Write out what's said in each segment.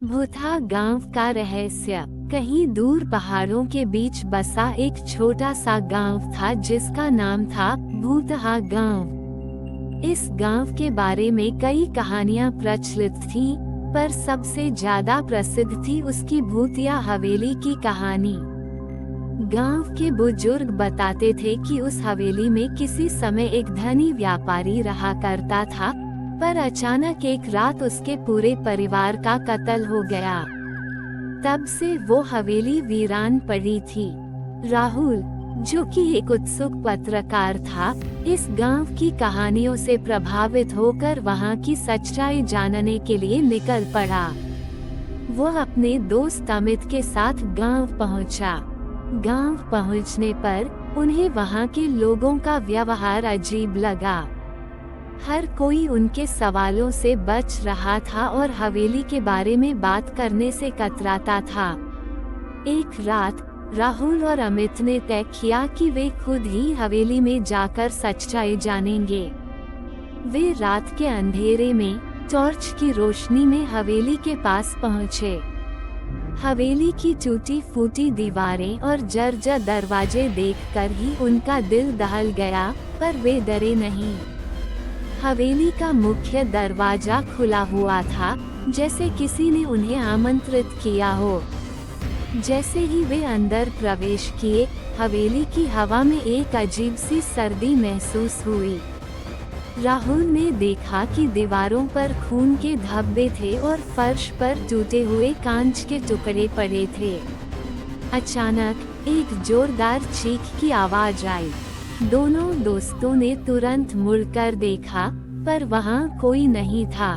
भूतहा गांव का रहस्य। कहीं दूर पहाड़ों के बीच बसा एक छोटा सा गांव था जिसका नाम था भूतहा गांव। इस गांव के बारे में कई कहानियां प्रचलित थीं, पर सबसे ज्यादा प्रसिद्ध थी उसकी भूतिया हवेली की कहानी। गांव के बुजुर्ग बताते थे कि उस हवेली में किसी समय एक धनी व्यापारी रहा करता था, पर अचानक एक रात उसके पूरे परिवार का कत्ल हो गया। तब से वो हवेली वीरान पड़ी थी। राहुल, जो कि एक उत्सुक पत्रकार था, इस गांव की कहानियों से प्रभावित होकर वहां की सच्चाई जानने के लिए निकल पड़ा। वो अपने दोस्त अमित के साथ गांव पहुंचा। गांव पहुंचने पर उन्हें वहां के लोगों का व्यवहार अजीब लगा। हर कोई उनके सवालों से बच रहा था और हवेली के बारे में बात करने से कतराता था। एक रात राहुल और अमित ने तय किया कि वे खुद ही हवेली में जाकर सच्चाई जानेंगे। वे रात के अंधेरे में टॉर्च की रोशनी में हवेली के पास पहुंचे। हवेली की टूटी फूटी दीवारें और जर्जर दरवाजे देखकर ही उनका दिल दहल गया, पर वे डरे नहीं। हवेली का मुख्य दरवाजा खुला हुआ था, जैसे किसी ने उन्हें आमंत्रित किया हो। जैसे ही वे अंदर प्रवेश किए, हवेली की हवा में एक अजीब सी सर्दी महसूस हुई। राहुल ने देखा कि दीवारों पर खून के धब्बे थे और फर्श पर टूटे हुए कांच के टुकड़े पड़े थे। अचानक एक जोरदार चीख की आवाज आई। दोनों दोस्तों ने तुरंत मुड़कर देखा, पर वहां कोई नहीं था।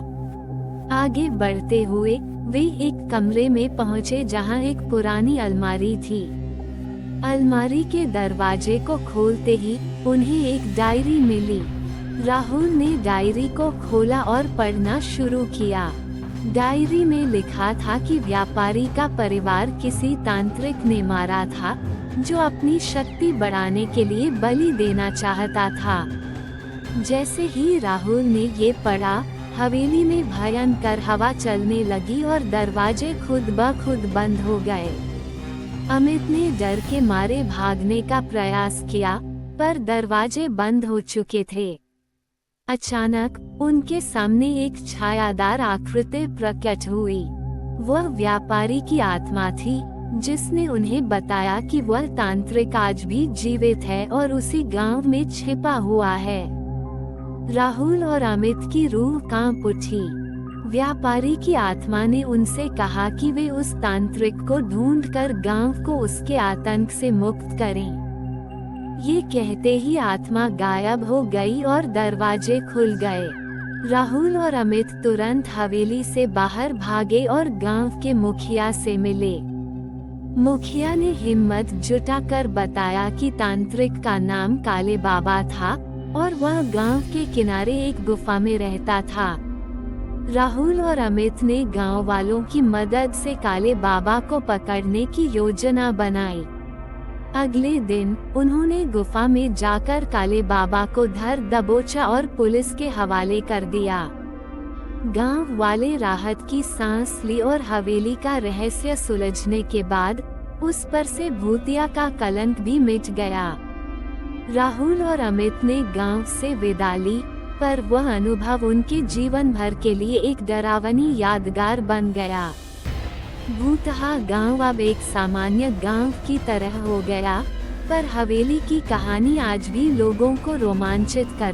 आगे बढ़ते हुए वे एक कमरे में पहुंचे जहां एक पुरानी अलमारी थी। अलमारी के दरवाजे को खोलते ही उन्हें एक डायरी मिली। राहुल ने डायरी को खोला और पढ़ना शुरू किया। डायरी में लिखा था कि व्यापारी का परिवार किसी तांत्रिक ने मारा था, जो अपनी शक्ति बढ़ाने के लिए बलि देना चाहता था। जैसे ही राहुल ने ये पढ़ा, हवेली में भयंकर हवा चलने लगी और दरवाजे खुद ब खुद बंद हो गए। अमित ने डर के मारे भागने का प्रयास किया, पर दरवाजे बंद हो चुके थे। अचानक उनके सामने एक छायादार आकृति प्रकट हुई। वह व्यापारी की आत्मा थी, जिसने उन्हें बताया कि वह तांत्रिक आज भी जीवित है और उसी गांव में छिपा हुआ है। राहुल और अमित की रूह कांप उठी। व्यापारी की आत्मा ने उनसे कहा कि वे उस तांत्रिक को ढूंढकर गांव को उसके आतंक से मुक्त करें। ये कहते ही आत्मा गायब हो गई और दरवाजे खुल गए। राहुल और अमित तुरंत हवेली से बाहर भागे और गांव के मुखिया से मिले। मुखिया ने हिम्मत जुटाकर बताया कि तांत्रिक का नाम काले बाबा था और वह गांव के किनारे एक गुफा में रहता था। राहुल और अमित ने गांव वालों की मदद से काले बाबा को पकड़ने की योजना बनाई। अगले दिन उन्होंने गुफा में जाकर काले बाबा को धर दबोचा और पुलिस के हवाले कर दिया। गांव वाले राहत की सांस ली और हवेली का रहस्य सुलझने के बाद उस पर से भूतिया का कलंक भी मिट गया। राहुल और अमित ने गांव से विदा ली, पर वह अनुभव उनके जीवन भर के लिए एक डरावनी यादगार बन गया। भूतहा गांव अब एक सामान्य गांव की तरह हो गया, पर हवेली की कहानी आज भी लोगों को रोमांचित करती